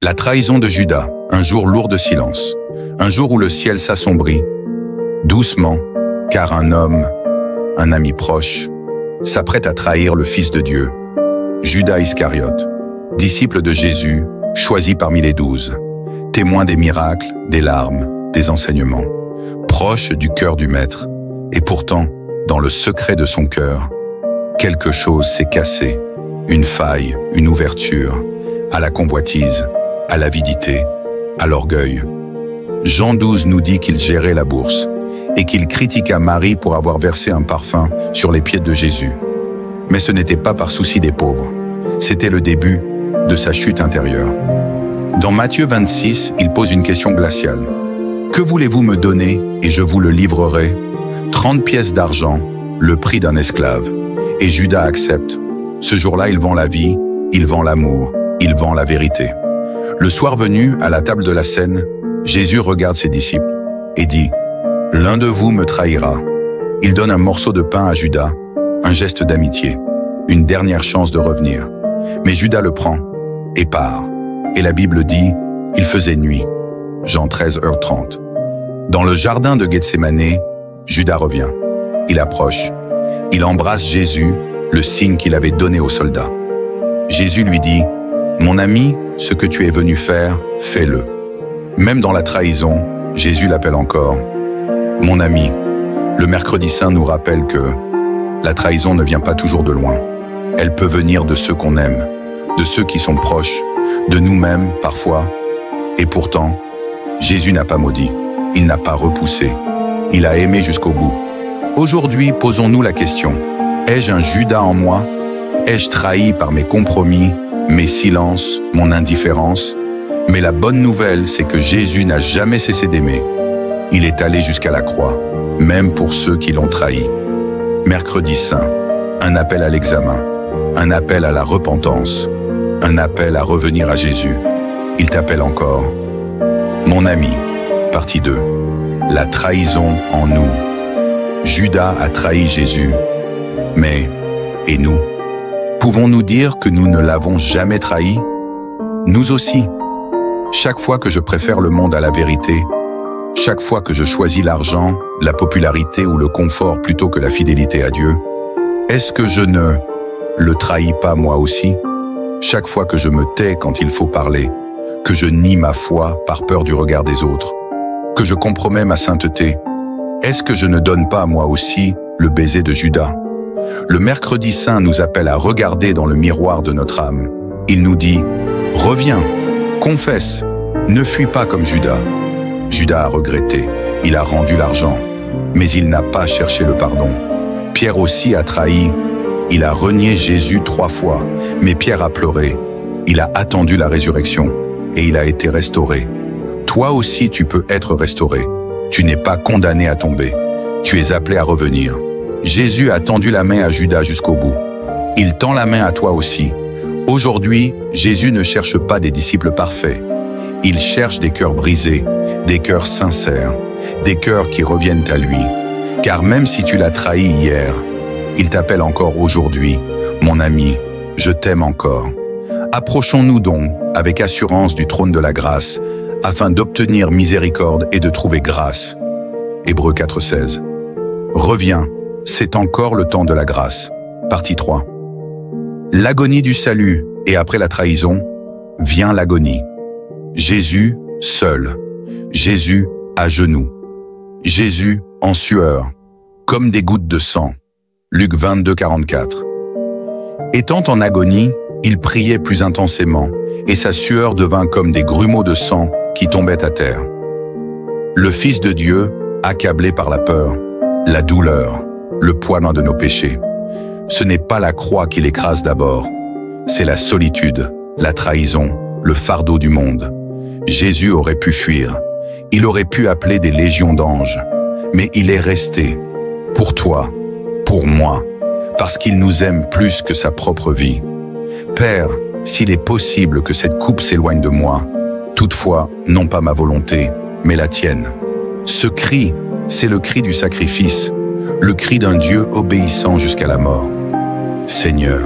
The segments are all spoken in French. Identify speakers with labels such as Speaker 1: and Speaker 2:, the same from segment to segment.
Speaker 1: La trahison de Judas, un jour lourd de silence, un jour où le ciel s'assombrit, doucement, car un homme, un ami proche, s'apprête à trahir le Fils de Dieu. Judas Iscariote, disciple de Jésus, choisi parmi les 12, témoin des miracles, des larmes, des enseignements, proche du cœur du Maître, et pourtant, dans le secret de son cœur, quelque chose s'est cassé, une faille, une ouverture, à la convoitise, à l'avidité, à l'orgueil. Jean 12 nous dit qu'il gérait la bourse et qu'il critiqua Marie pour avoir versé un parfum sur les pieds de Jésus. Mais ce n'était pas par souci des pauvres, c'était le début de sa chute intérieure. Dans Matthieu 26, il pose une question glaciale. « Que voulez-vous me donner et je vous le livrerai » 30 pièces d'argent, le prix d'un esclave. Et Judas accepte. Ce jour-là, il vend la vie, il vend l'amour, il vend la vérité. Le soir venu, à la table de la scène, Jésus regarde ses disciples et dit « L'un de vous me trahira ». Il donne un morceau de pain à Judas, un geste d'amitié, une dernière chance de revenir. Mais Judas le prend et part. Et la Bible dit « Il faisait nuit ». Jean 13h30. Dans le jardin de Gethsémanée, Judas revient. Il approche. Il embrasse Jésus, le signe qu'il avait donné aux soldats. Jésus lui dit « Mon ami, ce que tu es venu faire, fais-le ». Même dans la trahison, Jésus l'appelle encore « Mon ami ». Le mercredi saint nous rappelle que la trahison ne vient pas toujours de loin. Elle peut venir de ceux qu'on aime, de ceux qui sont proches, de nous-mêmes parfois. Et pourtant, Jésus n'a pas maudit, il n'a pas repoussé, il a aimé jusqu'au bout. Aujourd'hui, posons-nous la question, ai-je un Judas en moi? Ai-je trahi par mes compromis, mes silences, mon indifférence? Mais la bonne nouvelle, c'est que Jésus n'a jamais cessé d'aimer. Il est allé jusqu'à la croix, même pour ceux qui l'ont trahi. Mercredi saint, un appel à l'examen, un appel à la repentance, un appel à revenir à Jésus. Il t'appelle encore. Mon ami, partie 2. La trahison en nous. Judas a trahi Jésus. Mais, et nous? Pouvons-nous dire que nous ne l'avons jamais trahi? Nous aussi. Chaque fois que je préfère le monde à la vérité, chaque fois que je choisis l'argent, la popularité ou le confort plutôt que la fidélité à Dieu, est-ce que je ne le trahis pas moi aussi? Chaque fois que je me tais quand il faut parler, que je nie ma foi par peur du regard des autres, que je compromets ma sainteté, est-ce que je ne donne pas moi aussi le baiser de Judas? Le mercredi saint nous appelle à regarder dans le miroir de notre âme. Il nous dit « Reviens, confesse, ne fuis pas comme Judas ». Judas a regretté, il a rendu l'argent, mais il n'a pas cherché le pardon. Pierre aussi a trahi, il a renié Jésus 3 fois, mais Pierre a pleuré, il a attendu la résurrection et il a été restauré. Toi aussi tu peux être restauré, tu n'es pas condamné à tomber, tu es appelé à revenir. Jésus a tendu la main à Judas jusqu'au bout. Il tend la main à toi aussi. Aujourd'hui, Jésus ne cherche pas des disciples parfaits. Il cherche des cœurs brisés, des cœurs sincères, des cœurs qui reviennent à lui. Car même si tu l'as trahi hier, il t'appelle encore aujourd'hui. Mon ami, je t'aime encore. Approchons-nous donc avec assurance du trône de la grâce, afin d'obtenir miséricorde et de trouver grâce. Hébreux 4,16. Reviens, c'est encore le temps de la grâce. Partie 3. L'agonie du salut, et après la trahison, vient l'agonie. Jésus seul, Jésus à genoux, Jésus en sueur, comme des gouttes de sang. Luc 22,44. Étant en agonie, il priait plus intensément, et sa sueur devint comme des grumeaux de sang qui tombaient à terre. Le Fils de Dieu, accablé par la peur, la douleur, le poids de nos péchés. Ce n'est pas la croix qui l'écrase d'abord, c'est la solitude, la trahison, le fardeau du monde. Jésus aurait pu fuir, il aurait pu appeler des légions d'anges, mais il est resté, pour toi, pour moi, parce qu'il nous aime plus que sa propre vie. Père, s'il est possible que cette coupe s'éloigne de moi, toutefois, non pas ma volonté, mais la tienne. Ce cri, c'est le cri du sacrifice, le cri d'un Dieu obéissant jusqu'à la mort. Seigneur,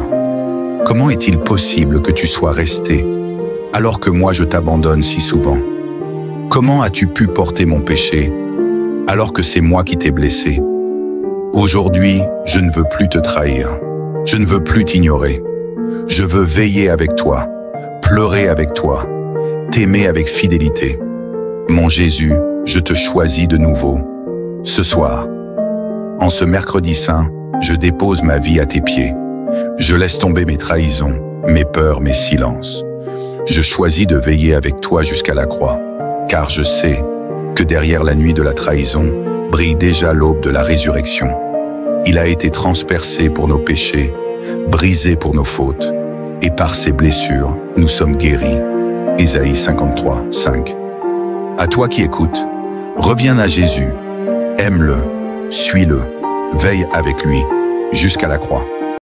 Speaker 1: comment est-il possible que tu sois resté, alors que moi je t'abandonne si souvent? Comment as-tu pu porter mon péché, alors que c'est moi qui t'ai blessé? Aujourd'hui, je ne veux plus te trahir. Je ne veux plus t'ignorer. Je veux veiller avec toi, pleurer avec toi, t'aimer avec fidélité. Mon Jésus, je te choisis de nouveau. Ce soir, en ce mercredi saint, je dépose ma vie à tes pieds. Je laisse tomber mes trahisons, mes peurs, mes silences. Je choisis de veiller avec toi jusqu'à la croix, car je sais que derrière la nuit de la trahison brille déjà l'aube de la résurrection. Il a été transpercé pour nos péchés, brisé pour nos fautes, et par ses blessures, nous sommes guéris. Ésaïe 53, 5. À toi qui écoutes, reviens à Jésus, aime-le, suis-le, veille avec lui, jusqu'à la croix.